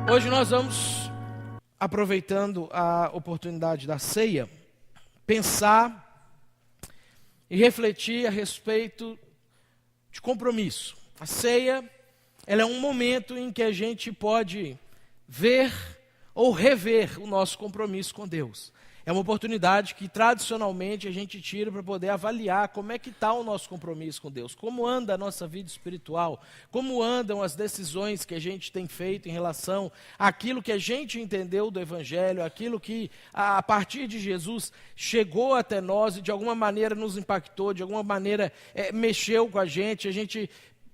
Hoje nós vamos, aproveitando a oportunidade da ceia, pensar e refletir a respeito de compromisso. A ceia, ela é um momento em que a gente pode ver ou rever o nosso compromisso com Deus. É uma oportunidade que tradicionalmente a gente tira para poder avaliar como é que está o nosso compromisso com Deus, como anda a nossa vida espiritual, como andam as decisões que a gente tem feito em relação àquilo que a gente entendeu do Evangelho, aquilo que a partir de Jesus chegou até nós e de alguma maneira nos impactou, de alguma maneira mexeu com a gente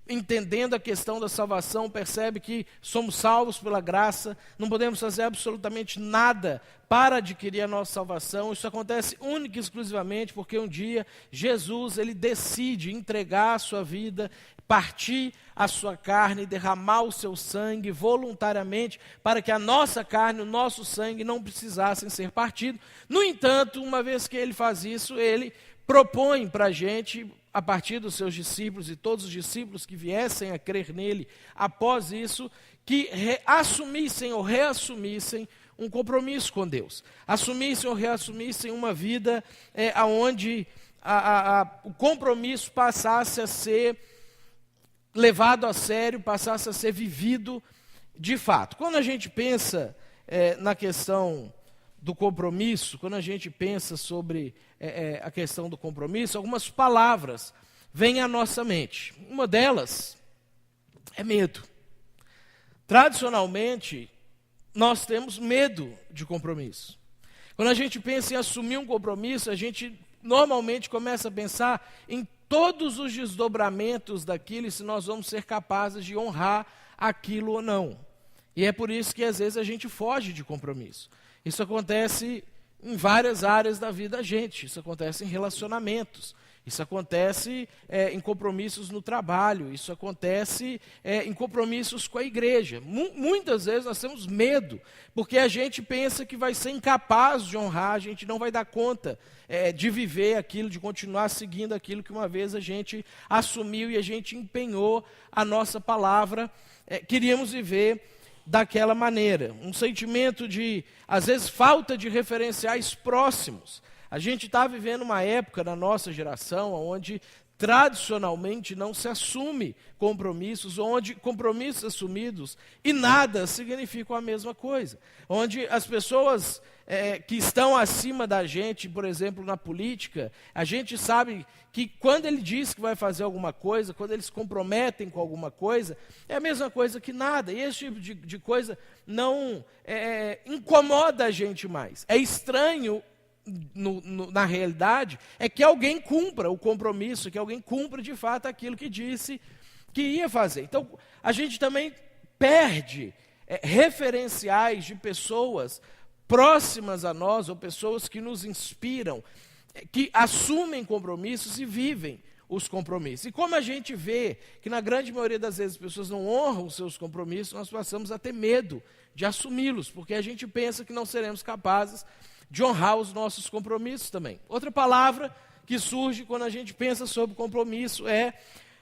entendendo a questão da salvação, percebe que somos salvos pela graça, não podemos fazer absolutamente nada para adquirir a nossa salvação. Isso acontece única e exclusivamente porque um dia Jesus, ele decide entregar a sua vida, partir a sua carne, derramar o seu sangue voluntariamente, para que a nossa carne, o nosso sangue não precisassem ser partidos. No entanto, uma vez que ele faz isso, ele propõe para a gente, a partir dos seus discípulos e todos os discípulos que viessem a crer nele após isso, que assumissem ou reassumissem um compromisso com Deus. Assumissem ou reassumissem uma vida onde o compromisso passasse a ser levado a sério, passasse a ser vivido de fato. Quando a gente pensa na questão do compromisso, quando a gente pensa sobre a questão do compromisso, algumas palavras vêm à nossa mente. Uma delas é medo. Tradicionalmente, nós temos medo de compromisso. Quando a gente pensa em assumir um compromisso, a gente normalmente começa a pensar em todos os desdobramentos daquilo e se nós vamos ser capazes de honrar aquilo ou não. E é por isso que às vezes a gente foge de compromisso. Isso acontece em várias áreas da vida da gente, isso acontece em relacionamentos, isso acontece em compromissos no trabalho, isso acontece em compromissos com a igreja. Muitas vezes nós temos medo, porque a gente pensa que vai ser incapaz de honrar, a gente não vai dar conta de viver aquilo, de continuar seguindo aquilo que uma vez a gente assumiu e a gente empenhou a nossa palavra, queríamos viver daquela maneira, um sentimento de, às vezes, falta de referenciais próximos. A gente está vivendo uma época na nossa geração onde tradicionalmente não se assume compromissos, onde compromissos assumidos e nada significam a mesma coisa, onde as pessoas que estão acima da gente, por exemplo, na política, a gente sabe que quando ele diz que vai fazer alguma coisa, quando eles se comprometem com alguma coisa, é a mesma coisa que nada. E esse tipo de coisa não incomoda a gente mais. É estranho, na realidade, é que alguém cumpra o compromisso, que alguém cumpra de fato aquilo que disse que ia fazer. Então, a gente também perde referenciais de pessoas próximas a nós, ou pessoas que nos inspiram, que assumem compromissos e vivem os compromissos. E como a gente vê que na grande maioria das vezes as pessoas não honram os seus compromissos, nós passamos a ter medo de assumi-los, porque a gente pensa que não seremos capazes de honrar os nossos compromissos também. Outra palavra que surge quando a gente pensa sobre compromisso é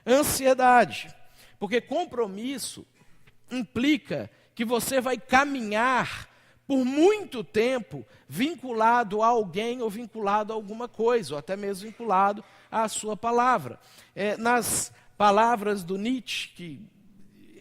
ansiedade, porque compromisso implica que você vai caminhar por muito tempo vinculado a alguém ou vinculado a alguma coisa, ou até mesmo vinculado à sua palavra. Nas palavras do Nietzsche, que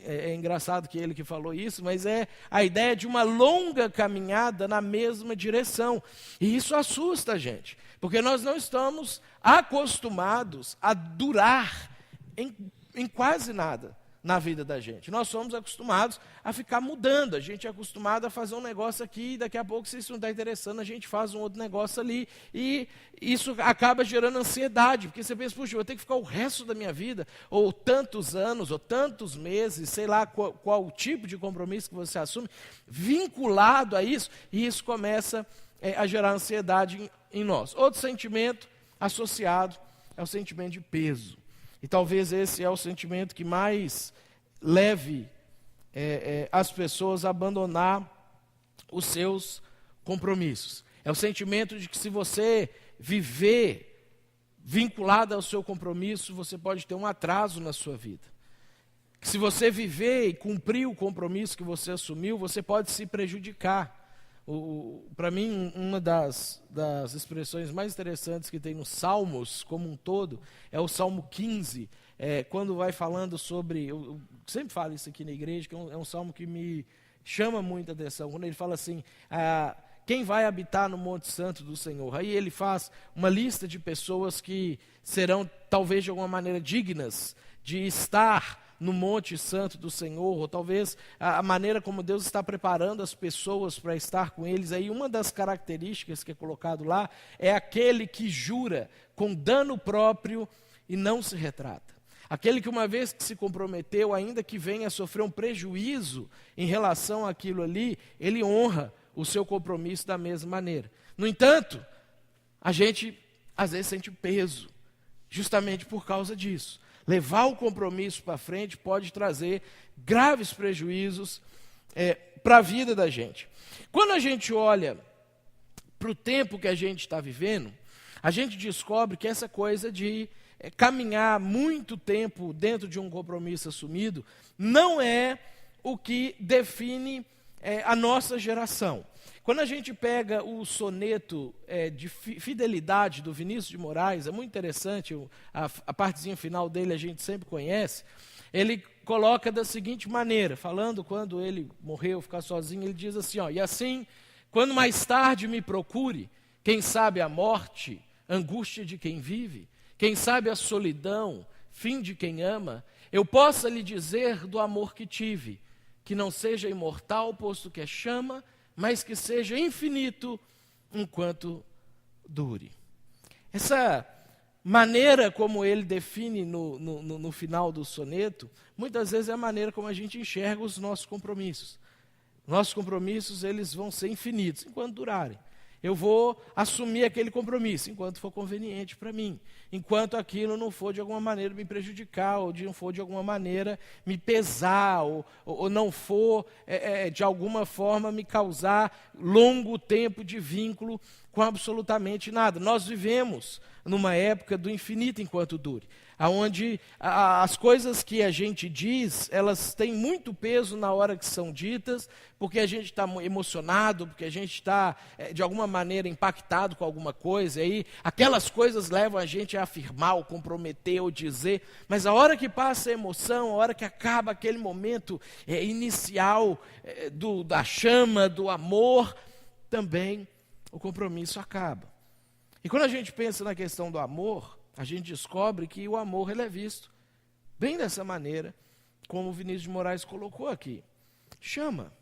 é engraçado que ele que falou isso, mas é a ideia de uma longa caminhada na mesma direção. E isso assusta a gente, porque nós não estamos acostumados a durar em quase nada na vida da gente. Nós somos acostumados a ficar mudando, a gente é acostumado a fazer um negócio aqui, e daqui a pouco, se isso não está interessando, a gente faz um outro negócio ali, e isso acaba gerando ansiedade, porque você pensa, puxa, eu vou ter que ficar o resto da minha vida, ou tantos anos, ou tantos meses, sei lá qual o tipo de compromisso que você assume, vinculado a isso, e isso começa a gerar ansiedade em nós. Outro sentimento associado é o sentimento de peso. E talvez esse é o sentimento que mais leve as pessoas a abandonar os seus compromissos. É o sentimento de que se você viver vinculado ao seu compromisso, você pode ter um atraso na sua vida. que se você viver e cumprir o compromisso que você assumiu, você pode se prejudicar. Para mim, uma das expressões mais interessantes que tem nos Salmos como um todo é o Salmo 15, quando vai falando sobre, eu sempre falo isso aqui na igreja, que é um salmo que me chama muita atenção, quando ele fala assim, quem vai habitar no Monte Santo do Senhor? Aí ele faz uma lista de pessoas que serão, talvez de alguma maneira, dignas de estar no Monte Santo do Senhor, ou talvez a maneira como Deus está preparando as pessoas para estar com eles. Aí uma das características que é colocado lá é aquele que jura com dano próprio e não se retrata. Aquele que uma vez que se comprometeu, ainda que venha a sofrer um prejuízo em relação àquilo ali, ele honra o seu compromisso da mesma maneira. No entanto, a gente às vezes sente peso, justamente por causa disso. Levar o compromisso para frente pode trazer graves prejuízos para a vida da gente. Quando a gente olha para o tempo que a gente está vivendo, a gente descobre que essa coisa de caminhar muito tempo dentro de um compromisso assumido não é o que define a nossa geração. Quando a gente pega o soneto de fidelidade do Vinícius de Moraes, é muito interessante, a partezinha final dele a gente sempre conhece, ele coloca da seguinte maneira, falando quando ele morreu, ficar sozinho, ele diz assim, e assim, quando mais tarde me procure, quem sabe a morte, angústia de quem vive, quem sabe a solidão, fim de quem ama, eu possa lhe dizer do amor que tive, que não seja imortal, posto que é chama, mas que seja infinito enquanto dure. Essa maneira como ele define no final do soneto, muitas vezes é a maneira como a gente enxerga os nossos compromissos. Nossos compromissos, eles vão ser infinitos enquanto durarem. Eu vou assumir aquele compromisso enquanto for conveniente para mim, enquanto aquilo não for de alguma maneira me prejudicar, ou não for de alguma maneira me pesar, ou não for de alguma forma me causar longo tempo de vínculo com absolutamente nada. Nós vivemos numa época do infinito enquanto dure, onde as coisas que a gente diz, elas têm muito peso na hora que são ditas, porque a gente está emocionado, porque a gente está, de alguma maneira, impactado com alguma coisa, e aí aquelas coisas levam a gente a afirmar, ou comprometer, ou dizer, mas a hora que passa a emoção, a hora que acaba aquele momento inicial da chama, do amor, também o compromisso acaba. E quando a gente pensa na questão do amor, a gente descobre que o amor ele é visto bem dessa maneira, como o Vinícius de Moraes colocou aqui. Chama.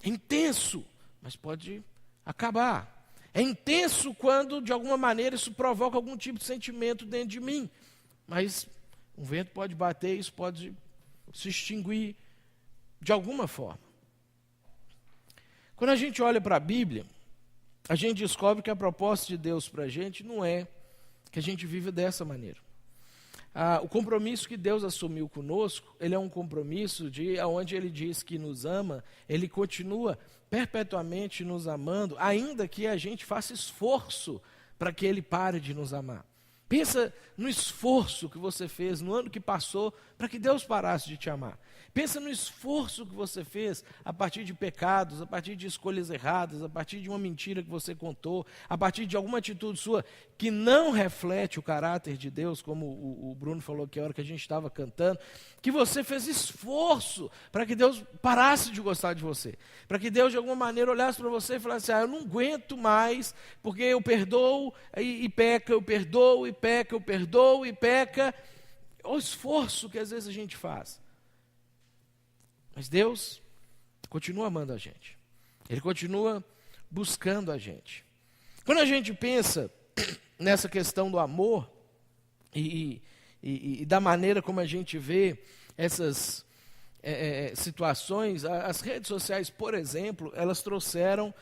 É intenso, mas pode acabar. É intenso quando, de alguma maneira, isso provoca algum tipo de sentimento dentro de mim. Mas um vento pode bater, isso pode se extinguir de alguma forma. Quando a gente olha para a Bíblia, a gente descobre que a proposta de Deus para a gente não é que a gente viva dessa maneira. O compromisso que Deus assumiu conosco, ele é um compromisso onde Ele diz que nos ama, Ele continua perpetuamente nos amando, ainda que a gente faça esforço para que Ele pare de nos amar. Pensa no esforço que você fez no ano que passou para que Deus parasse de te amar. Pensa no esforço que você fez a partir de pecados, a partir de escolhas erradas, a partir de uma mentira que você contou, a partir de alguma atitude sua que não reflete o caráter de Deus, como o Bruno falou que a hora que a gente estava cantando, que você fez esforço para que Deus parasse de gostar de você, para que Deus de alguma maneira olhasse para você e falasse, eu não aguento mais, porque eu perdoo e peca, eu perdoo e peca, eu perdoo e peca. O esforço que às vezes a gente faz. Mas Deus continua amando a gente. Ele continua buscando a gente. Quando a gente pensa nessa questão do amor e da maneira como a gente vê essas situações, as redes sociais, por exemplo, elas trouxeram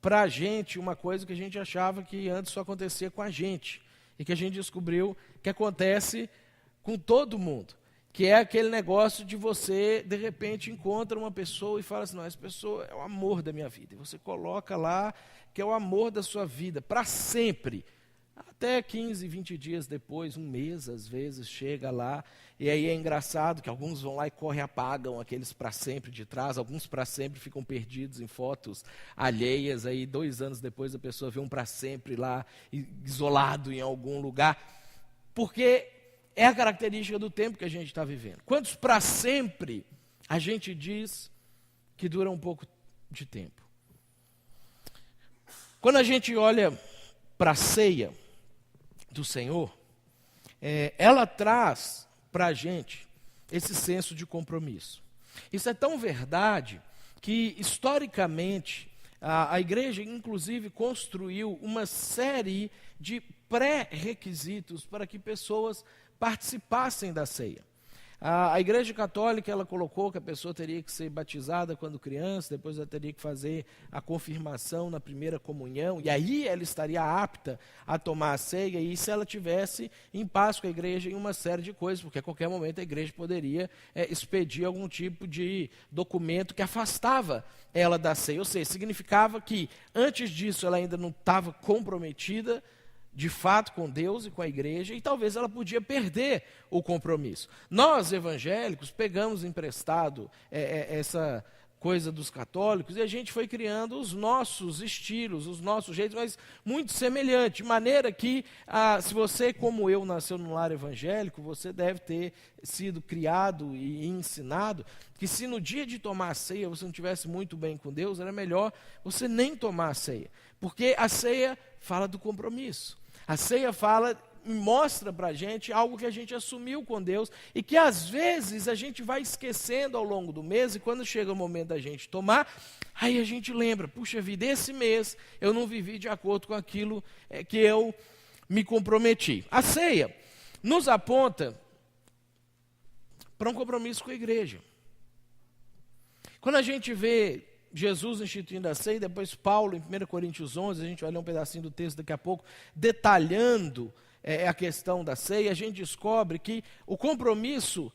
para a gente uma coisa que a gente achava que antes só acontecia com a gente. E que a gente descobriu que acontece com todo mundo. Que é aquele negócio de você, de repente, encontra uma pessoa e fala assim, não, essa pessoa é o amor da minha vida. E você coloca lá que é o amor da sua vida, para sempre. Até 15, 20 dias depois, um mês às vezes, chega lá, e aí é engraçado que alguns vão lá e correm e apagam aqueles para sempre de trás, alguns para sempre ficam perdidos em fotos alheias, aí 2 anos depois a pessoa vê um para sempre lá, isolado em algum lugar, porque é a característica do tempo que a gente está vivendo. Quantos para sempre a gente diz que dura um pouco de tempo? Quando a gente olha para a ceia do Senhor, ela traz para a gente esse senso de compromisso. Isso é tão verdade que, historicamente, a igreja, inclusive, construiu uma série de pré-requisitos para que pessoas participassem da ceia. A Igreja Católica, ela colocou que a pessoa teria que ser batizada quando criança, depois ela teria que fazer a confirmação na primeira comunhão, e aí ela estaria apta a tomar a ceia, e se ela tivesse em paz com a igreja em uma série de coisas, porque a qualquer momento a igreja poderia expedir algum tipo de documento que afastava ela da ceia, ou seja, significava que antes disso ela ainda não estava comprometida de fato com Deus e com a igreja, e talvez ela podia perder o compromisso. Nós, evangélicos, pegamos emprestado essa coisa dos católicos, e a gente foi criando os nossos estilos, os nossos jeitos, mas muito semelhante, de maneira que, se você, como eu, nasceu num lar evangélico, você deve ter sido criado e ensinado que, se no dia de tomar a ceia você não estivesse muito bem com Deus, era melhor você nem tomar a ceia, porque a ceia fala do compromisso. A ceia mostra para a gente algo que a gente assumiu com Deus e que às vezes a gente vai esquecendo ao longo do mês, e quando chega o momento da gente tomar, aí a gente lembra, puxa vida, esse mês eu não vivi de acordo com aquilo que eu me comprometi. A ceia nos aponta para um compromisso com a igreja. Quando a gente vê Jesus instituindo a ceia, depois Paulo, em 1 Coríntios 11, a gente vai ler um pedacinho do texto daqui a pouco, detalhando a questão da ceia, a gente descobre que o compromisso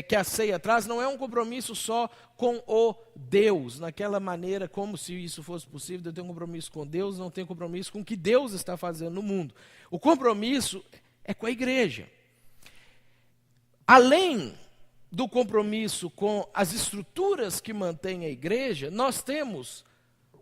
que a ceia traz não é um compromisso só com o Deus, naquela maneira como se isso fosse possível, eu tenho um compromisso com Deus, não tenho compromisso com o que Deus está fazendo no mundo. O compromisso é com a igreja. Além do compromisso com as estruturas que mantêm a igreja, nós temos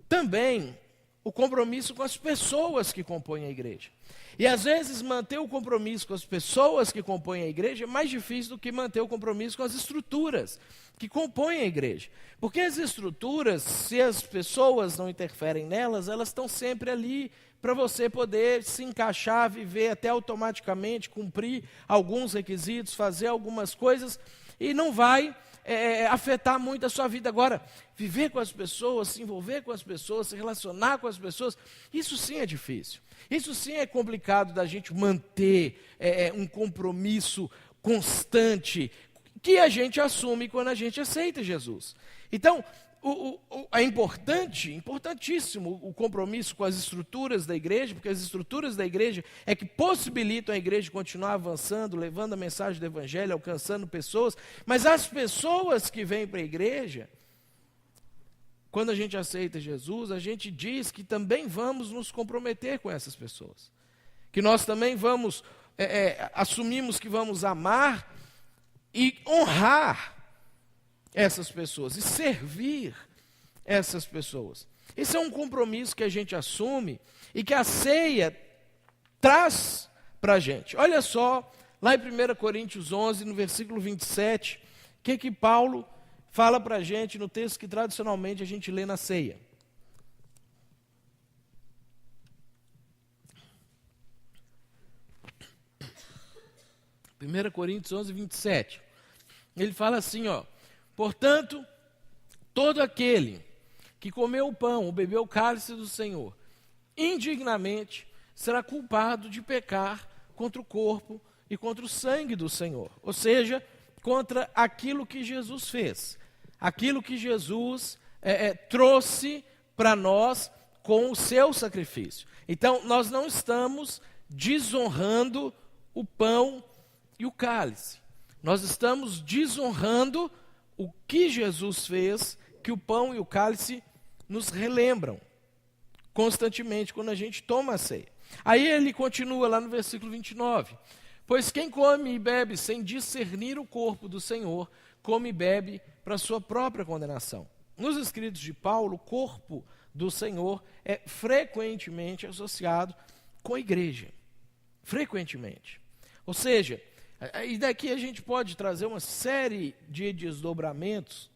também o compromisso com as pessoas que compõem a igreja. E às vezes manter o compromisso com as pessoas que compõem a igreja é mais difícil do que manter o compromisso com as estruturas que compõem a igreja. Porque as estruturas, se as pessoas não interferem nelas, elas estão sempre ali para você poder se encaixar, viver até automaticamente, cumprir alguns requisitos, fazer algumas coisas, e não vai afetar muito a sua vida. Agora, viver com as pessoas, se envolver com as pessoas, se relacionar com as pessoas, isso sim é difícil. Isso sim é complicado da gente manter um compromisso constante que a gente assume quando a gente aceita Jesus. Então, é importantíssimo o compromisso com as estruturas da igreja, porque as estruturas da igreja é que possibilitam a igreja continuar avançando, levando a mensagem do evangelho, alcançando pessoas, mas as pessoas que vêm para a igreja, quando a gente aceita Jesus, a gente diz que também vamos nos comprometer com essas pessoas, que nós também vamos, assumimos que vamos amar e honrar essas pessoas e servir essas pessoas. Esse é um compromisso que a gente assume e que a ceia traz para a gente. Olha só, lá em 1 Coríntios 11, no versículo 27, o que Paulo fala para a gente no texto que tradicionalmente a gente lê na ceia. Primeira Coríntios 11, 27. Ele fala assim, portanto, todo aquele que comeu o pão ou bebeu o cálice do Senhor indignamente será culpado de pecar contra o corpo e contra o sangue do Senhor. Ou seja, contra aquilo que Jesus fez. Aquilo que Jesus trouxe para nós com o seu sacrifício. Então, nós não estamos desonrando o pão e o cálice. Nós estamos desonrando o que Jesus fez, que o pão e o cálice nos relembram constantemente quando a gente toma a ceia. Aí ele continua lá no versículo 29. Pois quem come e bebe sem discernir o corpo do Senhor, come e bebe para sua própria condenação. Nos escritos de Paulo, o corpo do Senhor é frequentemente associado com a igreja. Frequentemente. Ou seja, e daqui a gente pode trazer uma série de desdobramentos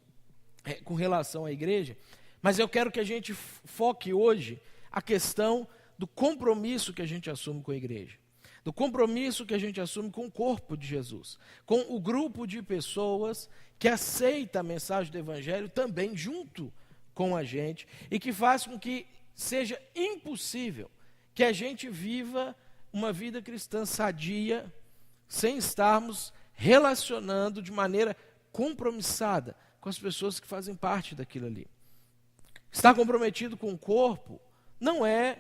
com relação à igreja, mas eu quero que a gente foque hoje a questão do compromisso que a gente assume com a igreja, do compromisso que a gente assume com o corpo de Jesus, com o grupo de pessoas que aceita a mensagem do Evangelho também junto com a gente e que faz com que seja impossível que a gente viva uma vida cristã sadia sem estarmos relacionando de maneira compromissada com as pessoas que fazem parte daquilo ali. Estar comprometido com o corpo não é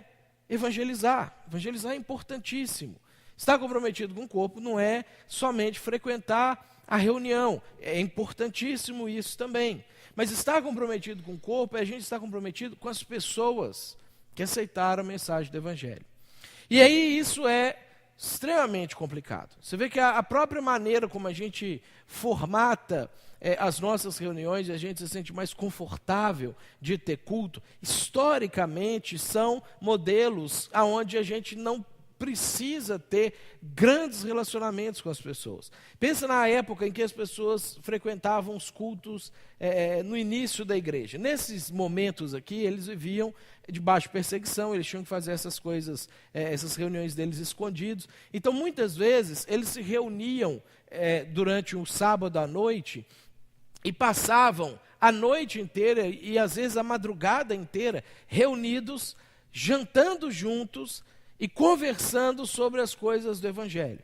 evangelizar. Evangelizar é importantíssimo. Estar comprometido com o corpo não é somente frequentar a reunião. É importantíssimo isso também. Mas estar comprometido com o corpo é a gente estar comprometido com as pessoas que aceitaram a mensagem do Evangelho. E aí isso é extremamente complicado. Você vê que a própria maneira como a gente formata as nossas reuniões, a gente se sente mais confortável de ter culto, historicamente são modelos onde a gente não precisa ter grandes relacionamentos com as pessoas. Pensa na época em que as pessoas frequentavam os cultos no início da igreja. Nesses momentos aqui, eles viviam debaixo de perseguição, eles tinham que fazer essas coisas, essas reuniões deles escondidos. Então, muitas vezes, eles se reuniam durante um sábado à noite e passavam a noite inteira e às vezes a madrugada inteira reunidos, jantando juntos e conversando sobre as coisas do Evangelho.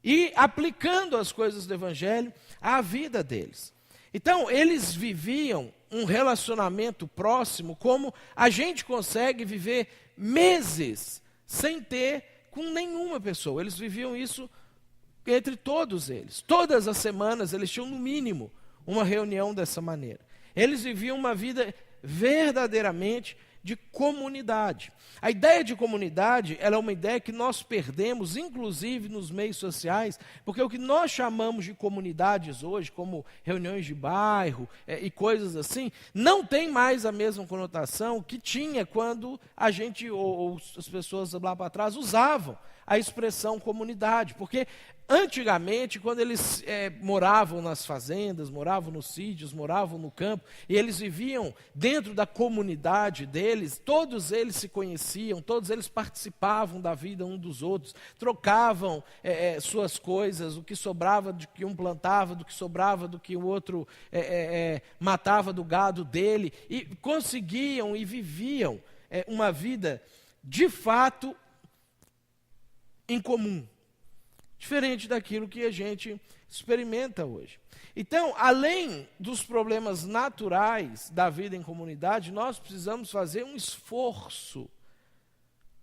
E aplicando as coisas do Evangelho à vida deles. Então, eles viviam um relacionamento próximo como a gente consegue viver meses sem ter com nenhuma pessoa. Eles viviam isso entre todos eles. Todas as semanas eles tinham no mínimo uma reunião dessa maneira. Eles viviam uma vida verdadeiramente de comunidade. A ideia de comunidade, ela é uma ideia que nós perdemos, inclusive nos meios sociais, porque o que nós chamamos de comunidades hoje, como reuniões de bairro e coisas assim, não tem mais a mesma conotação que tinha quando a gente, ou as pessoas lá para trás, usavam a expressão comunidade, porque antigamente, quando eles moravam nas fazendas, moravam nos sítios, moravam no campo, e eles viviam dentro da comunidade deles, todos eles se conheciam, todos eles participavam da vida um dos outros, trocavam suas coisas, o que sobrava do que um plantava, do que sobrava do que o outro matava do gado dele, e conseguiam e viviam uma vida, de fato, em comum. Diferente daquilo que a gente experimenta hoje. Então, além dos problemas naturais da vida em comunidade, nós precisamos fazer um esforço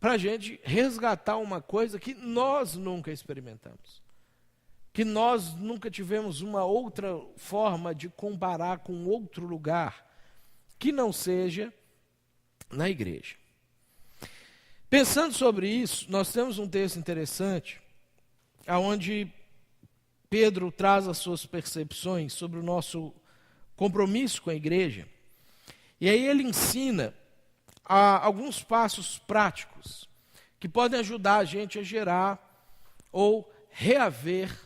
para a gente resgatar uma coisa que nós nunca experimentamos. Que nós nunca tivemos uma outra forma de comparar com outro lugar que não seja na igreja. Pensando sobre isso, nós temos um texto interessante onde Pedro traz as suas percepções sobre o nosso compromisso com a igreja. E aí ele ensina alguns passos práticos que podem ajudar a gente a gerar ou reaver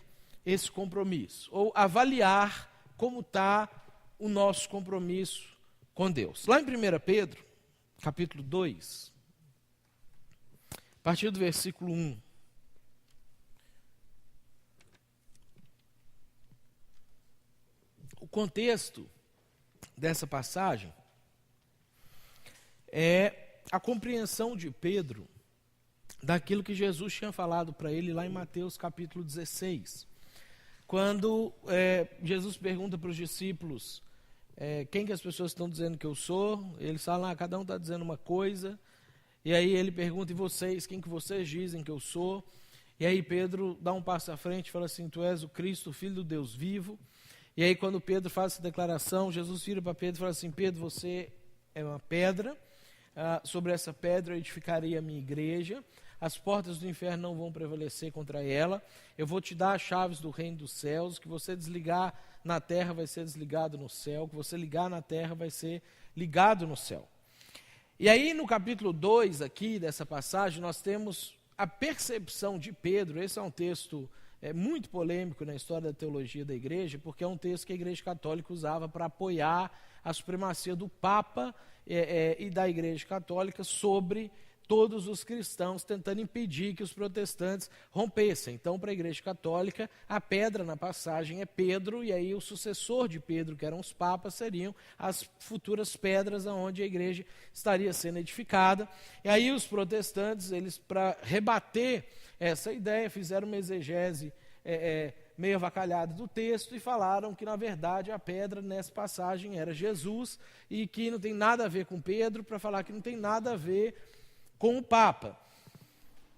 esse compromisso, ou avaliar como está o nosso compromisso com Deus. Lá em 1 Pedro, capítulo 2, a partir do versículo 1. O contexto dessa passagem é a compreensão de Pedro daquilo que Jesus tinha falado para ele lá em Mateus capítulo 16. Quando Jesus pergunta para os discípulos quem que as pessoas estão dizendo que eu sou, eles falam, cada um está dizendo uma coisa. E aí ele pergunta, e vocês, quem que vocês dizem que eu sou? E aí Pedro dá um passo à frente e fala assim, tu és o Cristo, o Filho do Deus vivo. E aí quando Pedro faz essa declaração, Jesus vira para Pedro e fala assim, Pedro, você é uma pedra, sobre essa pedra eu edificarei a minha igreja, as portas do inferno não vão prevalecer contra ela. Eu vou te dar as chaves do reino dos céus, que você desligar na terra vai ser desligado no céu, que você ligar na terra vai ser ligado no céu. E aí no capítulo 2 aqui dessa passagem nós temos a percepção de Pedro. Esse é um texto muito polêmico na história da teologia da igreja, porque é um texto que a igreja católica usava para apoiar a supremacia do Papa e da igreja católica sobre todos os cristãos, tentando impedir que os protestantes rompessem. Então, para a igreja católica, a pedra na passagem é Pedro, e aí o sucessor de Pedro, que eram os papas, seriam as futuras pedras aonde a igreja estaria sendo edificada. E aí os protestantes, eles, para rebater essa ideia, fizeram uma exegese meio avacalhada do texto e falaram que, na verdade, a pedra nessa passagem era Jesus e que não tem nada a ver com Pedro, para falar que não tem nada a ver com o Papa.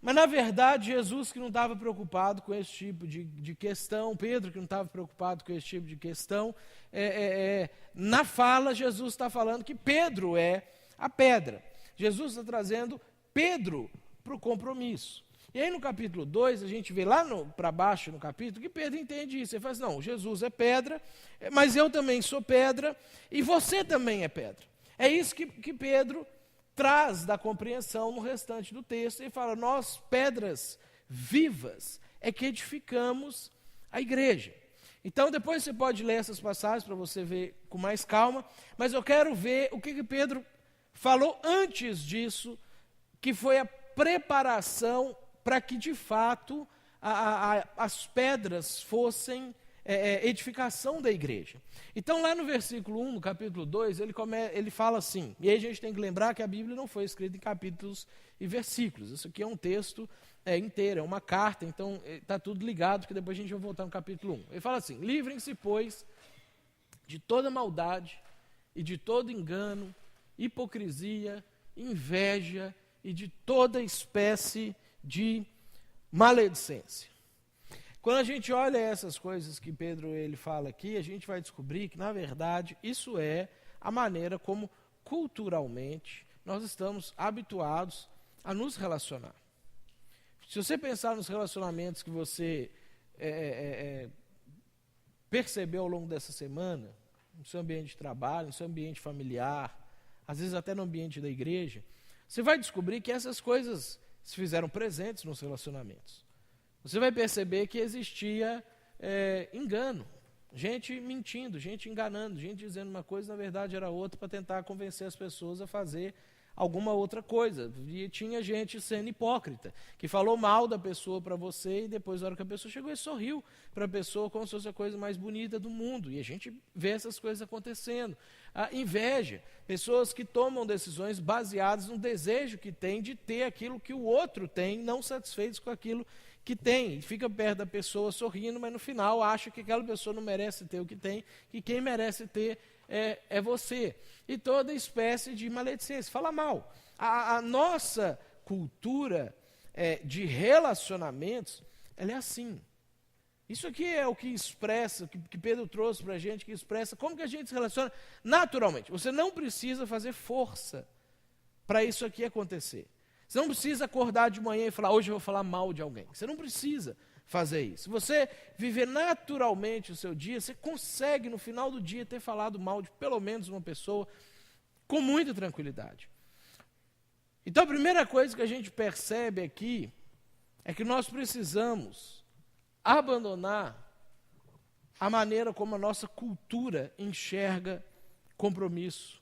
Mas, na verdade, Jesus que não estava preocupado com esse tipo de questão, Pedro que não estava preocupado com esse tipo de questão, na fala, Jesus está falando que Pedro é a pedra. Jesus está trazendo Pedro para o compromisso. E aí no capítulo 2, a gente vê lá para baixo no capítulo, que Pedro entende isso. Ele fala assim, não, Jesus é pedra, mas eu também sou pedra, e você também é pedra. É isso que Pedro traz da compreensão no restante do texto. Ele fala, nós, pedras vivas, é que edificamos a igreja. Então depois você pode ler essas passagens para você ver com mais calma, mas eu quero ver o que Pedro falou antes disso, que foi a preparação para que de fato as pedras fossem edificação da igreja. Então lá no versículo 1, no capítulo 2, ele fala assim, e aí a gente tem que lembrar que a Bíblia não foi escrita em capítulos e versículos, isso aqui é um texto inteiro, é uma carta, então está tudo ligado, que depois a gente vai voltar no capítulo 1. Ele fala assim, livrem-se, pois, de toda maldade e de todo engano, hipocrisia, inveja e de toda espécie de maledicência. Quando a gente olha essas coisas que Pedro ele fala aqui, a gente vai descobrir que, na verdade, isso é a maneira como, culturalmente, nós estamos habituados a nos relacionar. Se você pensar nos relacionamentos que você percebeu ao longo dessa semana, no seu ambiente de trabalho, no seu ambiente familiar, às vezes até no ambiente da igreja, você vai descobrir que essas coisas se fizeram presentes nos relacionamentos. Você vai perceber que existia engano, gente mentindo, gente enganando, gente dizendo uma coisa, na verdade era outra, para tentar convencer as pessoas a fazer alguma outra coisa. E tinha gente sendo hipócrita, que falou mal da pessoa para você e depois, na hora que a pessoa chegou, ele sorriu para a pessoa como se fosse a coisa mais bonita do mundo. E a gente vê essas coisas acontecendo. A inveja, pessoas que tomam decisões baseadas no desejo que tem de ter aquilo que o outro tem, não satisfeitos com aquilo que tem. E fica perto da pessoa sorrindo, mas no final acha que aquela pessoa não merece ter o que tem, que quem merece ter é você. E toda espécie de maledicência. Fala mal. A nossa cultura de relacionamentos, ela é assim. Isso aqui é o que expressa, que Pedro trouxe para a gente, que expressa como que a gente se relaciona naturalmente. Você não precisa fazer força para isso aqui acontecer. Você não precisa acordar de manhã e falar, hoje eu vou falar mal de alguém. Você não precisa fazer isso. Se você viver naturalmente o seu dia, você consegue no final do dia ter falado mal de pelo menos uma pessoa com muita tranquilidade. Então a primeira coisa que a gente percebe aqui é que nós precisamos abandonar a maneira como a nossa cultura enxerga compromisso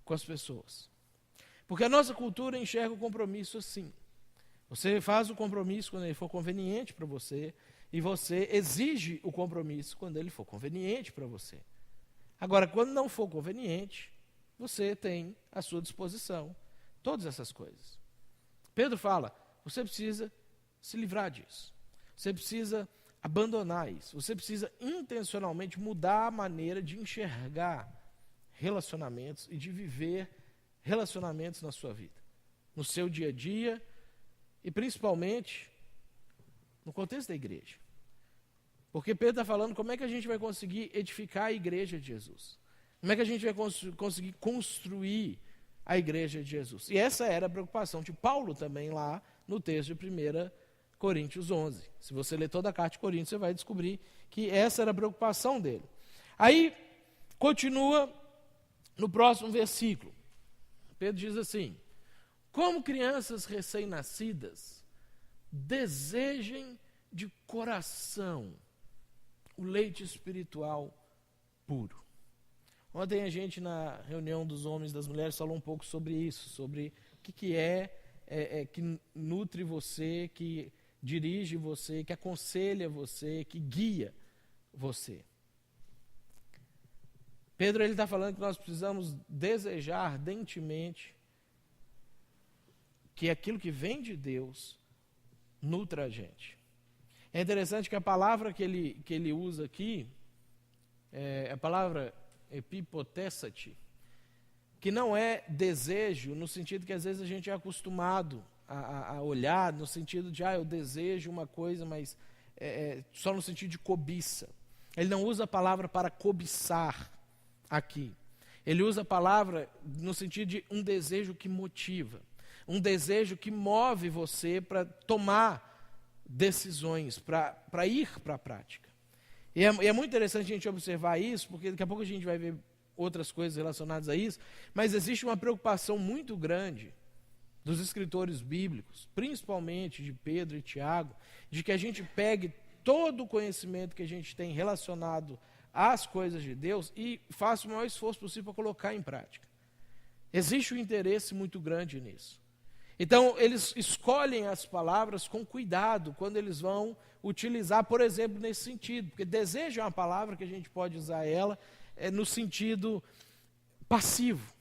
com as pessoas. Porque a nossa cultura enxerga o compromisso assim. Você faz o compromisso quando ele for conveniente para você, e você exige o compromisso quando ele for conveniente para você. Agora, quando não for conveniente, você tem à sua disposição todas essas coisas. Pedro fala, você precisa se livrar disso. Você precisa abandonar isso. Você precisa intencionalmente mudar a maneira de enxergar relacionamentos e de viver relacionamentos na sua vida, no seu dia a dia e principalmente no contexto da igreja. Porque Pedro está falando como é que a gente vai conseguir edificar a igreja de Jesus. Como é que a gente vai conseguir construir a igreja de Jesus. E essa era a preocupação de Paulo também lá no texto de 1 Coríntios 11. Se você ler toda a carta de Coríntios, você vai descobrir que essa era a preocupação dele. Aí, continua no próximo versículo. Pedro diz assim: como crianças recém-nascidas, desejem de coração o leite espiritual puro. Ontem a gente, na reunião dos homens e das mulheres, falou um pouco sobre isso, sobre o que que nutre você, que dirige você, que aconselha você, que guia você. Pedro está falando que nós precisamos desejar ardentemente que aquilo que vem de Deus nutra a gente. É interessante que a palavra que ele usa aqui é a palavra epipotessati, que não é desejo no sentido que às vezes a gente é acostumado a olhar, no sentido de, eu desejo uma coisa, mas só no sentido de cobiça. Ele não usa a palavra para cobiçar aqui. Ele usa a palavra no sentido de um desejo que motiva, um desejo que move você para tomar decisões, para ir para a prática. E é muito interessante a gente observar isso, porque daqui a pouco a gente vai ver outras coisas relacionadas a isso, mas existe uma preocupação muito grande dos escritores bíblicos, principalmente de Pedro e Tiago, de que a gente pegue todo o conhecimento que a gente tem relacionado às coisas de Deus e faça o maior esforço possível para colocar em prática. Existe um interesse muito grande nisso. Então, eles escolhem as palavras com cuidado quando eles vão utilizar, por exemplo, nesse sentido, porque desejo é uma palavra que a gente pode usar ela no sentido passivo.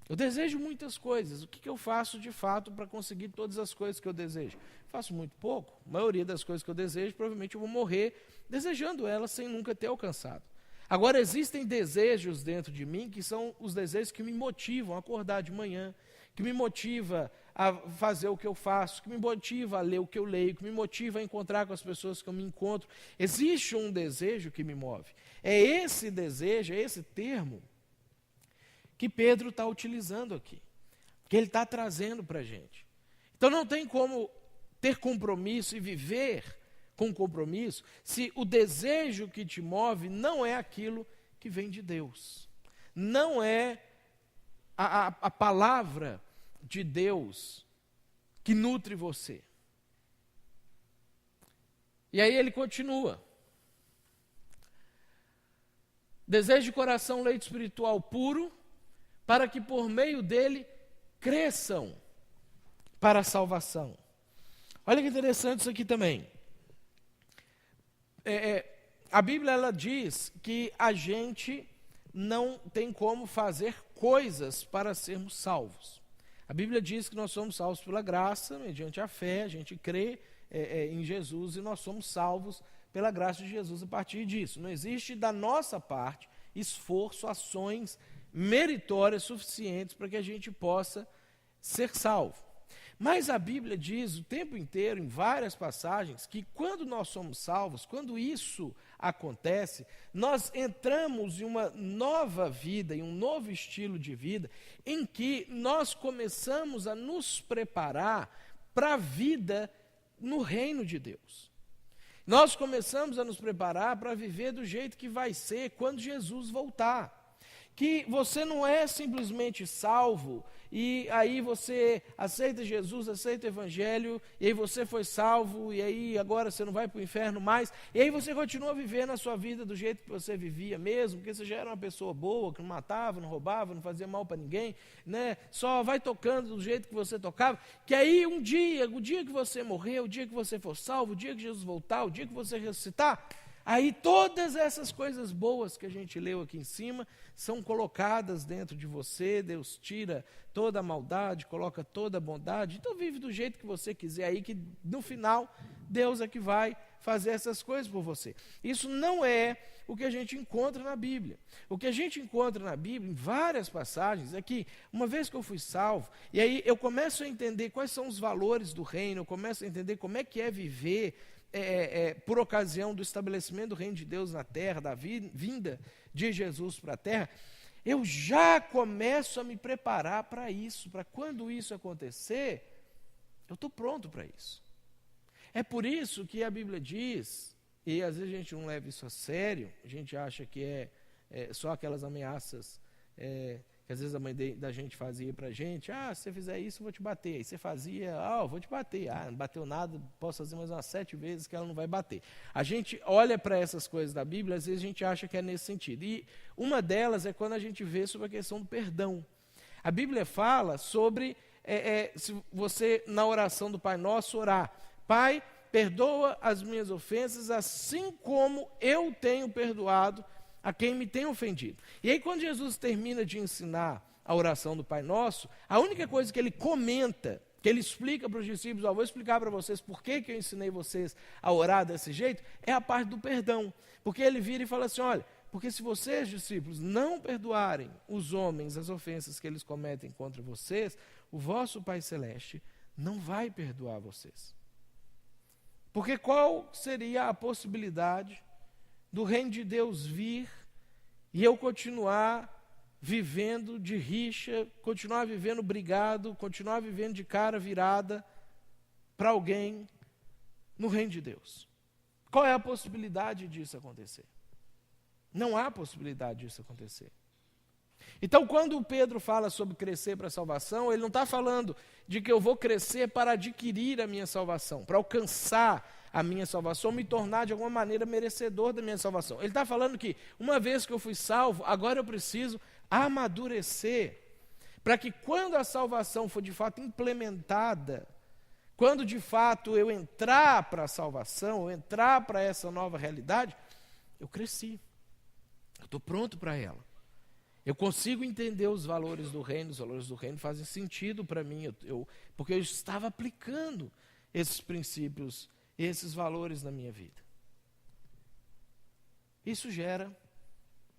Eu desejo muitas coisas. O que eu faço de fato para conseguir todas as coisas que eu desejo? Faço muito pouco. A maioria das coisas que eu desejo, provavelmente eu vou morrer desejando elas sem nunca ter alcançado. Agora, existem desejos dentro de mim que são os desejos que me motivam a acordar de manhã, que me motiva a fazer o que eu faço, que me motiva a ler o que eu leio, que me motiva a encontrar com as pessoas que eu me encontro. Existe um desejo que me move. É esse desejo, é esse termo que Pedro está utilizando aqui, que ele está trazendo para a gente. Então não tem como ter compromisso e viver com compromisso se o desejo que te move não é aquilo que vem de Deus. Não é a palavra de Deus que nutre você. E aí ele continua. Desejo de coração leite espiritual puro, para que por meio dele cresçam para a salvação. Olha que interessante isso aqui também. A Bíblia ela diz que a gente não tem como fazer coisas para sermos salvos. A Bíblia diz que nós somos salvos pela graça, mediante a fé, a gente crê em Jesus e nós somos salvos pela graça de Jesus a partir disso. Não existe da nossa parte esforço, ações meritórias suficientes para que a gente possa ser salvo. Mas a Bíblia diz o tempo inteiro, em várias passagens, que quando nós somos salvos, quando isso acontece, nós entramos em uma nova vida, em um novo estilo de vida, em que nós começamos a nos preparar para a vida no reino de Deus. Nós começamos a nos preparar para viver do jeito que vai ser quando Jesus voltar. Que você não é simplesmente salvo e aí você aceita Jesus, aceita o Evangelho, e aí você foi salvo, e aí agora você não vai para o inferno mais, e aí você continua vivendo a sua vida do jeito que você vivia mesmo, porque você já era uma pessoa boa, que não matava, não roubava, não fazia mal para ninguém, né? Só vai tocando do jeito que você tocava, que aí o dia que você morrer, o dia que você for salvo, o dia que Jesus voltar, o dia que você ressuscitar, aí todas essas coisas boas que a gente leu aqui em cima são colocadas dentro de você. Deus tira toda a maldade, coloca toda a bondade. Então vive do jeito que você quiser aí, que no final Deus é que vai fazer essas coisas por você. Isso não é o que a gente encontra na Bíblia. O que a gente encontra na Bíblia, em várias passagens, é que uma vez que eu fui salvo, e aí eu começo a entender quais são os valores do reino, eu começo a entender como é que é viver por ocasião do estabelecimento do reino de Deus na terra, da vinda de Jesus para a terra, eu já começo a me preparar para isso, para quando isso acontecer, Eu estou pronto para isso. É por isso que a Bíblia diz, e às vezes a gente não leva isso a sério, a gente acha que é só aquelas ameaças que às vezes a mãe da gente fazia para a gente, se você fizer isso eu vou te bater. Aí você fazia, eu vou te bater. Não bateu nada, posso fazer mais umas 7 vezes que ela não vai bater. A gente olha para essas coisas da Bíblia, às vezes a gente acha que é nesse sentido. E uma delas é quando a gente vê sobre a questão do perdão. A Bíblia fala sobre, se você na oração do Pai Nosso orar, Pai, perdoa as minhas ofensas, assim como eu tenho perdoado a quem me tem ofendido. E aí quando Jesus termina de ensinar a oração do Pai Nosso, a única coisa que ele comenta, que ele explica para os discípulos, vou explicar para vocês por que eu ensinei vocês a orar desse jeito, é a parte do perdão. Porque ele vira e fala assim, olha, porque se vocês, discípulos, não perdoarem os homens as ofensas que eles cometem contra vocês, o vosso Pai Celeste não vai perdoar vocês. Porque qual seria a possibilidade do reino de Deus vir e eu continuar vivendo de rixa, continuar vivendo brigado, continuar vivendo de cara virada para alguém no reino de Deus? Qual é a possibilidade disso acontecer? Não há possibilidade disso acontecer. Então, quando o Pedro fala sobre crescer para a salvação, ele não está falando de que eu vou crescer para adquirir a minha salvação, para alcançar a minha salvação, me tornar de alguma maneira merecedor da minha salvação. Ele está falando que, uma vez que eu fui salvo, agora eu preciso amadurecer, para que quando a salvação for de fato implementada, quando de fato eu entrar para a salvação, eu entrar para essa nova realidade, eu cresci, eu estou pronto para ela. Eu consigo entender os valores do reino fazem sentido para mim, porque eu estava aplicando esses princípios, esses valores na minha vida. Isso gera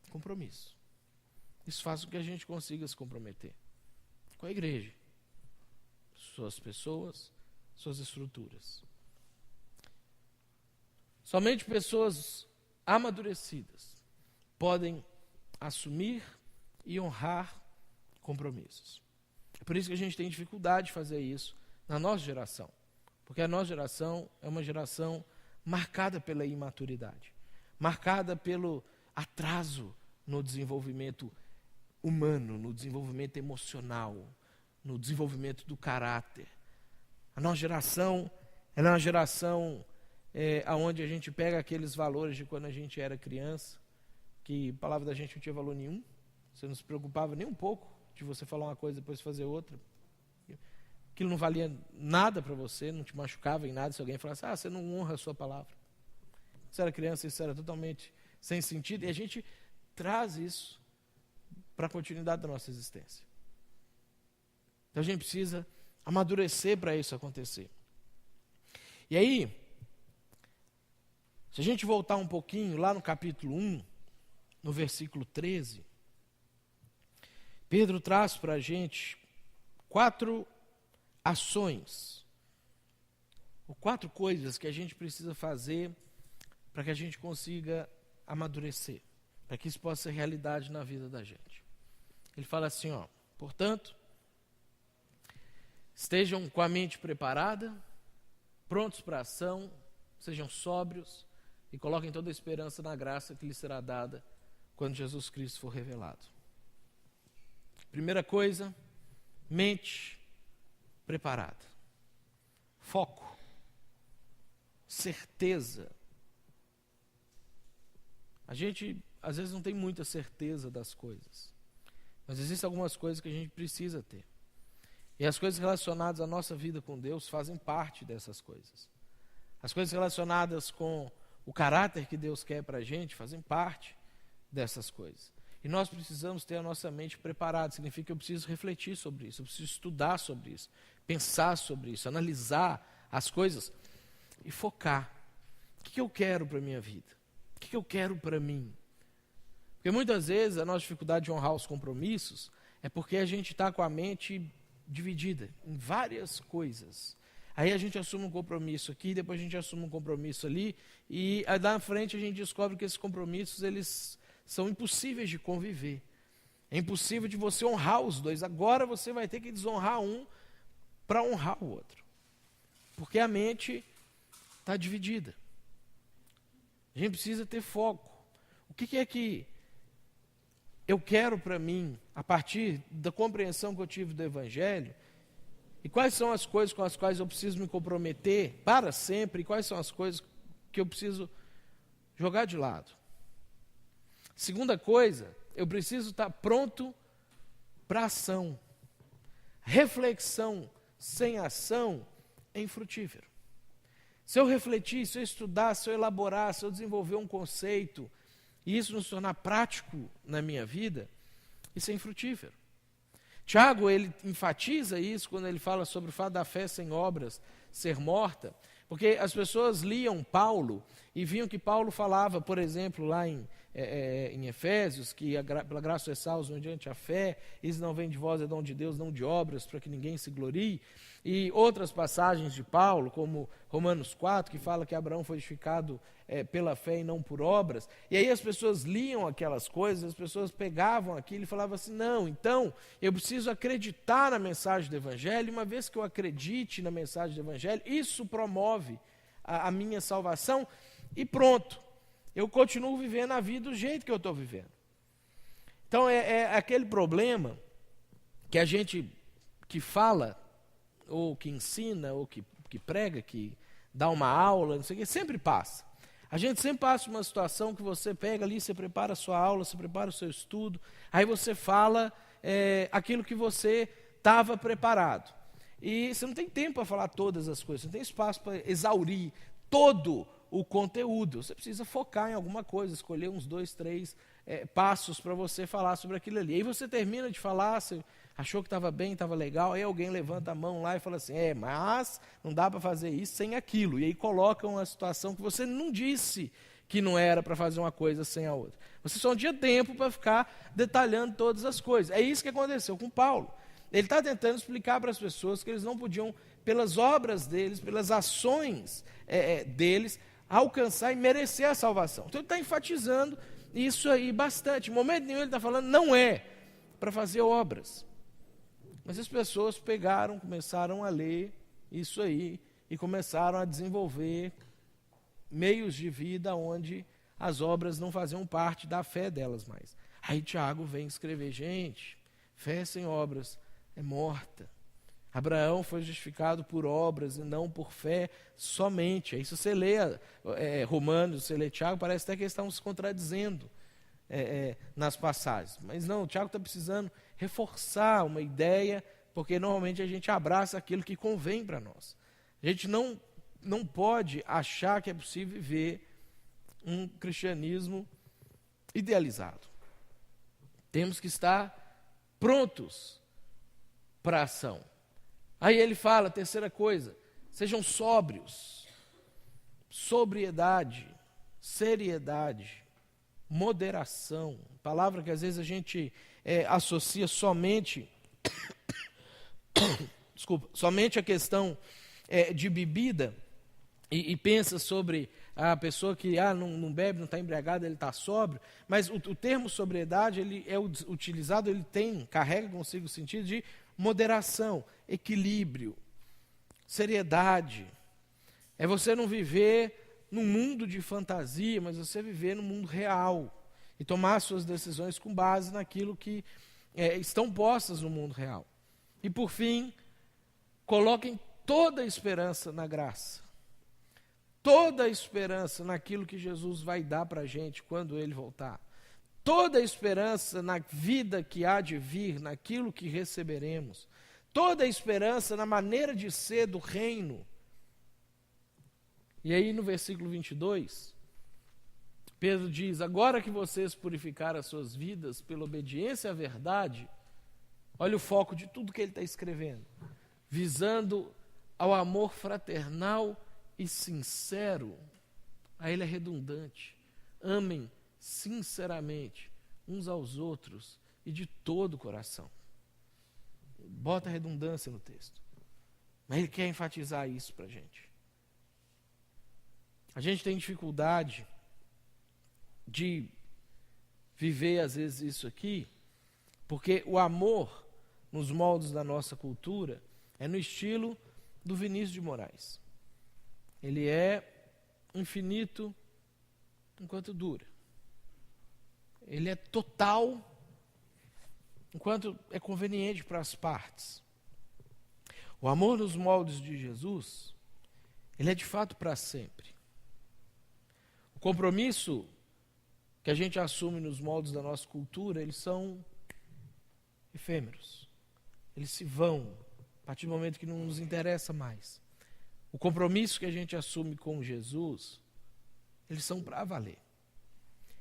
compromisso. Isso faz com que a gente consiga se comprometer com a igreja, suas pessoas, suas estruturas. Somente pessoas amadurecidas podem assumir e honrar compromissos. É por isso que a gente tem dificuldade de fazer isso na nossa geração. Porque a nossa geração é uma geração marcada pela imaturidade, marcada pelo atraso no desenvolvimento humano, no desenvolvimento emocional, no desenvolvimento do caráter. A nossa geração ela é uma geração onde a gente pega aqueles valores de quando a gente era criança, que a palavra da gente não tinha valor nenhum, você não se preocupava nem um pouco de você falar uma coisa e depois fazer outra. Aquilo não valia nada para você, não te machucava em nada se alguém falasse, você não honra a sua palavra. Você era criança, isso era totalmente sem sentido, e a gente traz isso para a continuidade da nossa existência. Então a gente precisa amadurecer para isso acontecer. E aí, se a gente voltar um pouquinho lá no capítulo 1, no versículo 13, Pedro traz para a gente 4 ações, ou 4 coisas que a gente precisa fazer para que a gente consiga amadurecer, para que isso possa ser realidade na vida da gente. Ele fala assim, portanto, estejam com a mente preparada, prontos para a ação, sejam sóbrios e coloquem toda a esperança na graça que lhes será dada quando Jesus Cristo for revelado. Primeira coisa, mente preparada. Foco. Certeza. A gente, às vezes, não tem muita certeza das coisas. Mas existem algumas coisas que a gente precisa ter. E as coisas relacionadas à nossa vida com Deus fazem parte dessas coisas. As coisas relacionadas com o caráter que Deus quer para a gente fazem parte dessas coisas. E nós precisamos ter a nossa mente preparada. Significa que eu preciso refletir sobre isso, eu preciso estudar sobre isso, pensar sobre isso, analisar as coisas e focar. O que eu quero para a minha vida? O que eu quero para mim? Porque muitas vezes a nossa dificuldade de honrar os compromissos é porque a gente está com a mente dividida em várias coisas. Aí a gente assume um compromisso aqui, depois a gente assume um compromisso ali, e aí lá na frente a gente descobre que esses compromissos eles são impossíveis de conviver. É impossível de você honrar os dois. Agora você vai ter que desonrar um para honrar o outro. Porque a mente está dividida. A gente precisa ter foco. O que é que eu quero para mim, a partir da compreensão que eu tive do Evangelho, e quais são as coisas com as quais eu preciso me comprometer para sempre, e quais são as coisas que eu preciso jogar de lado. Segunda coisa, eu preciso estar pronto para ação. Reflexão sem ação é infrutífero. Se eu refletir, se eu estudar, se eu elaborar, se eu desenvolver um conceito, e isso nos tornar prático na minha vida, isso é infrutífero. Tiago, ele enfatiza isso quando ele fala sobre o fato da fé sem obras ser morta, porque as pessoas liam Paulo e viam que Paulo falava, por exemplo, lá em Efésios, que pela graça é salvos mediante a fé, isso não vem de vós, é dom de Deus, não de obras, para que ninguém se glorie. E outras passagens de Paulo, como Romanos 4, que fala que Abraão foi justificado pela fé e não por obras. E aí as pessoas liam aquelas coisas, as pessoas pegavam aquilo e falavam assim, não, então eu preciso acreditar na mensagem do Evangelho, e uma vez que eu acredite na mensagem do Evangelho, isso promove a minha salvação, e pronto. Eu continuo vivendo a vida do jeito que eu estou vivendo. Então é aquele problema que a gente que fala, ou que ensina, ou que prega, que dá uma aula, não sei o que, sempre passa. A gente sempre passa uma situação que você pega ali, você prepara a sua aula, você prepara o seu estudo, aí você fala aquilo que você estava preparado. E você não tem tempo para falar todas as coisas, você não tem espaço para exaurir todo o conteúdo. Você precisa focar em alguma coisa, escolher uns 2, 3 passos para você falar sobre aquilo ali. Aí você termina de falar, você achou que estava bem, estava legal, aí alguém levanta a mão lá e fala assim, mas não dá para fazer isso sem aquilo. E aí coloca uma situação que você não disse que não era para fazer uma coisa sem a outra. Você só não tinha tempo para ficar detalhando todas as coisas. É isso que aconteceu com Paulo. Ele está tentando explicar para as pessoas que eles não podiam, pelas obras deles, pelas ações deles, alcançar e merecer a salvação. Então ele está enfatizando isso aí bastante. Em momento nenhum ele está falando, não é para fazer obras. Mas as pessoas pegaram, começaram a ler isso aí e começaram a desenvolver meios de vida onde as obras não faziam parte da fé delas mais. Aí Tiago vem escrever, gente, fé sem obras é morta. Abraão foi justificado por obras e não por fé somente. Aí se você lê Romanos, você lê Tiago, parece até que eles estavam se contradizendo nas passagens. Mas não, o Tiago está precisando reforçar uma ideia, porque normalmente a gente abraça aquilo que convém para nós. A gente não pode achar que é possível viver um cristianismo idealizado. Temos que estar prontos para a ação. Aí ele fala, terceira coisa, sejam sóbrios, sobriedade, seriedade, moderação, palavra que às vezes a gente associa somente, somente a questão de bebida e pensa sobre a pessoa que não bebe, não está embriagado, ele está sóbrio, mas o termo sobriedade, ele é utilizado, ele carrega consigo o sentido de moderação, equilíbrio, seriedade. É você não viver num mundo de fantasia, mas você viver no mundo real e tomar suas decisões com base naquilo que estão postas no mundo real. E por fim, coloquem toda a esperança na graça. Toda a esperança naquilo que Jesus vai dar para a gente quando Ele voltar. Toda a esperança na vida que há de vir, naquilo que receberemos. Toda a esperança na maneira de ser do reino. E aí no versículo 22, Pedro diz, agora que vocês purificaram as suas vidas pela obediência à verdade, olha o foco de tudo que ele está escrevendo, visando ao amor fraternal e sincero. Aí ele é redundante. Amem sinceramente uns aos outros e de todo o coração. Bota redundância no texto. Mas ele quer enfatizar isso para a gente. A gente tem dificuldade de viver, às vezes, isso aqui, porque o amor, nos moldes da nossa cultura, é no estilo do Vinícius de Moraes. ele é infinito enquanto dura. Ele é total enquanto é conveniente para as partes. O amor nos moldes de Jesus, ele é de fato para sempre. O compromisso que a gente assume nos moldes da nossa cultura, eles são efêmeros. Eles se vão a partir do momento que não nos interessa mais. O compromisso que a gente assume com Jesus, eles são para valer.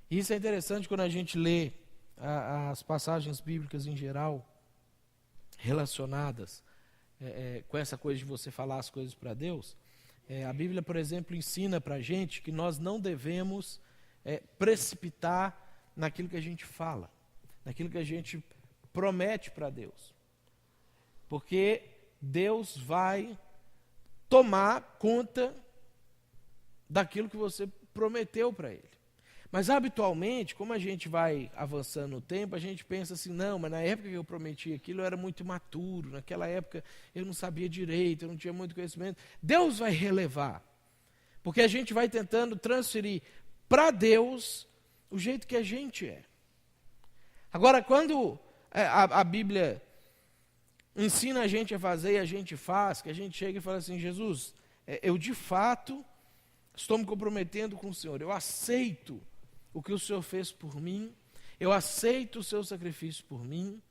E isso é interessante quando a gente lê as passagens bíblicas em geral, relacionadas com essa coisa de você falar as coisas para Deus. A Bíblia, por exemplo, ensina para a gente que nós não devemos precipitar naquilo que a gente fala, naquilo que a gente promete para Deus. Porque Deus vai tomar conta daquilo que você prometeu para Ele. Mas habitualmente, como a gente vai avançando no tempo, a gente pensa assim, não, mas na época que eu prometi aquilo eu era muito imaturo, naquela época eu não sabia direito, eu não tinha muito conhecimento. Deus vai relevar, porque a gente vai tentando transferir para Deus o jeito que a gente é. Agora, quando a Bíblia ensina a gente a fazer e a gente faz, que a gente chega e fala assim, Jesus, eu de fato estou me comprometendo com o Senhor, eu aceito o que o Senhor fez por mim, eu aceito o seu sacrifício por mim,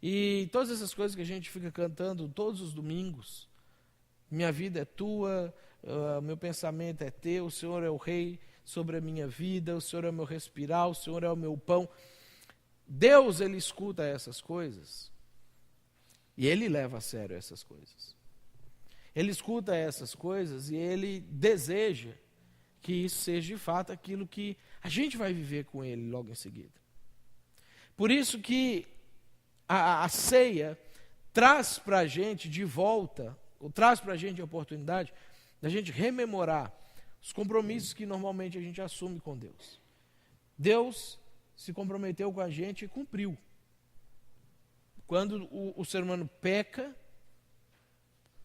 e todas essas coisas que a gente fica cantando todos os domingos, minha vida é tua, meu pensamento é teu, o Senhor é o rei sobre a minha vida, o Senhor é o meu respirar, o Senhor é o meu pão. Deus, Ele escuta essas coisas, e Ele leva a sério essas coisas. Ele escuta essas coisas e Ele deseja que isso seja de fato aquilo que a gente vai viver com Ele logo em seguida. Por isso que a ceia traz para a gente de volta, ou traz para a gente a oportunidade da gente rememorar os compromissos que normalmente a gente assume com Deus. Deus se comprometeu com a gente e cumpriu. Quando o ser humano peca,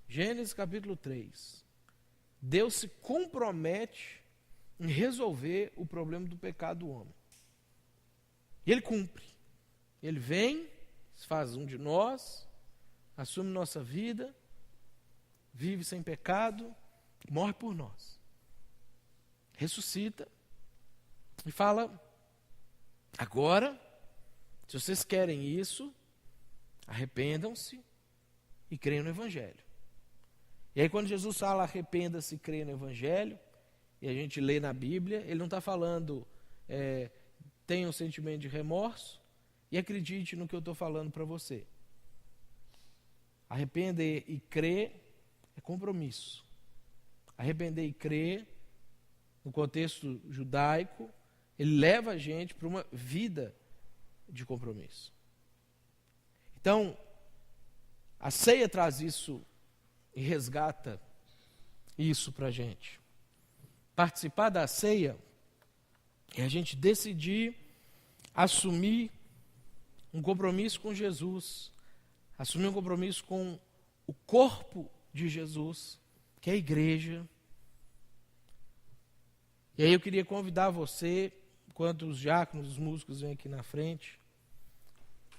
Gênesis capítulo 3, Deus se compromete em resolver o problema do pecado do homem. E Ele cumpre. Ele vem, se faz um de nós, assume nossa vida, vive sem pecado, morre por nós. Ressuscita e fala, agora, se vocês querem isso, arrependam-se e creiam no Evangelho. E aí quando Jesus fala arrependa-se e creia no Evangelho, e a gente lê na Bíblia, Ele não está falando tenha um sentimento de remorso e acredite no que eu estou falando para você. Arrepender e crer é compromisso. Arrepender e crer, no contexto judaico, ele leva a gente para uma vida de compromisso. Então, a ceia traz isso e resgata isso para a gente. Participar da ceia é a gente decidir assumir um compromisso com Jesus, assumir um compromisso com o corpo de Jesus, que é a igreja. E aí eu queria convidar você, enquanto os diáconos, os músicos vêm aqui na frente,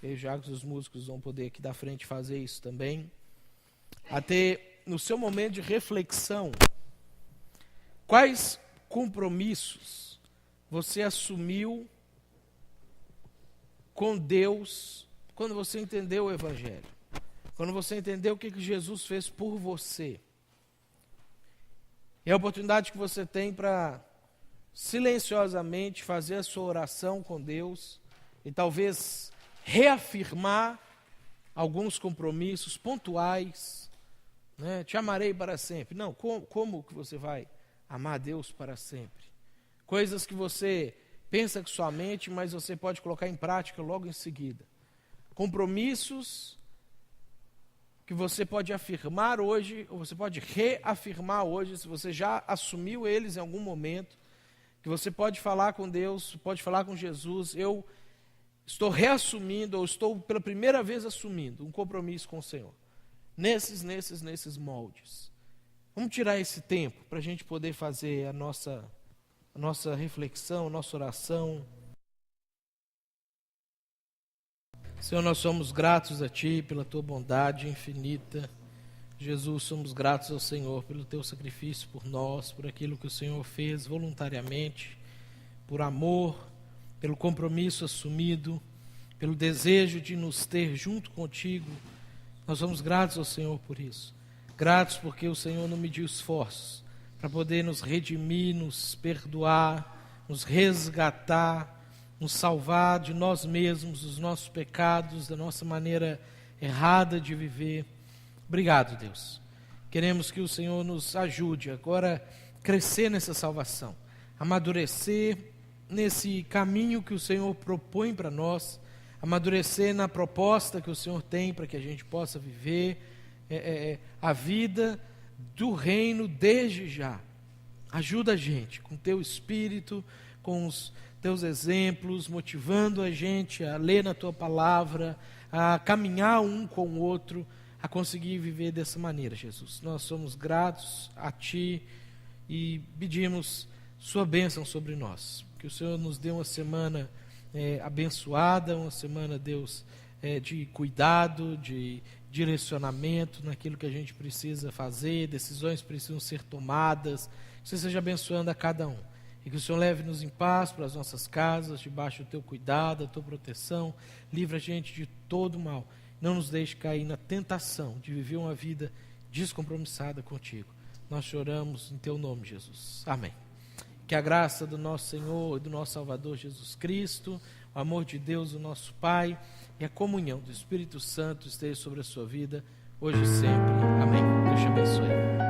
e os diáconos e os músicos vão poder aqui da frente fazer isso também, a ter no seu momento de reflexão, quais compromissos você assumiu com Deus quando você entendeu o Evangelho? Quando você entendeu o que Jesus fez por você? É a oportunidade que você tem para silenciosamente fazer a sua oração com Deus e talvez reafirmar alguns compromissos pontuais, né? Te amarei para sempre. Não, como que você vai amar a Deus para sempre? Coisas que você pensa com sua mente, mas você pode colocar em prática logo em seguida. Compromissos que você pode afirmar hoje, ou você pode reafirmar hoje, se você já assumiu eles em algum momento, que você pode falar com Deus, pode falar com Jesus, eu estou reassumindo, ou estou pela primeira vez assumindo um compromisso com o Senhor. Nesses moldes. Vamos tirar esse tempo para a gente poder fazer a nossa reflexão, a nossa oração. Senhor, nós somos gratos a Ti pela Tua bondade infinita. Jesus, somos gratos ao Senhor pelo Teu sacrifício por nós, por aquilo que o Senhor fez voluntariamente, por amor, pelo compromisso assumido, pelo desejo de nos ter junto contigo. Nós somos gratos ao Senhor por isso. Gratos porque o Senhor não mediu esforços para poder nos redimir, nos perdoar, nos resgatar, nos salvar de nós mesmos, dos nossos pecados, da nossa maneira errada de viver. Obrigado, Deus. Queremos que o Senhor nos ajude agora a crescer nessa salvação, amadurecer nesse caminho que o Senhor propõe para nós, amadurecer na proposta que o Senhor tem para que a gente possa viver a vida do reino desde já. Ajuda a gente com Teu Espírito, com os Teus exemplos, motivando a gente a ler na Tua palavra, a caminhar um com o outro, a conseguir viver dessa maneira, Jesus. Nós somos gratos a Ti e pedimos Sua bênção sobre nós. Que o Senhor nos dê uma semana abençoada, uma semana, Deus, de cuidado, de direcionamento naquilo que a gente precisa fazer, decisões precisam ser tomadas. Que você seja abençoando a cada um. E que o Senhor leve-nos em paz para as nossas casas, debaixo do Teu cuidado, da Tua proteção. Livra a gente de todo mal. Não nos deixe cair na tentação de viver uma vida descompromissada contigo. Nós choramos em Teu nome, Jesus. Amém. Que a graça do nosso Senhor e do nosso Salvador Jesus Cristo, o amor de Deus, o nosso Pai, e a comunhão do Espírito Santo esteja sobre a sua vida, hoje e sempre. Amém. Deus te abençoe.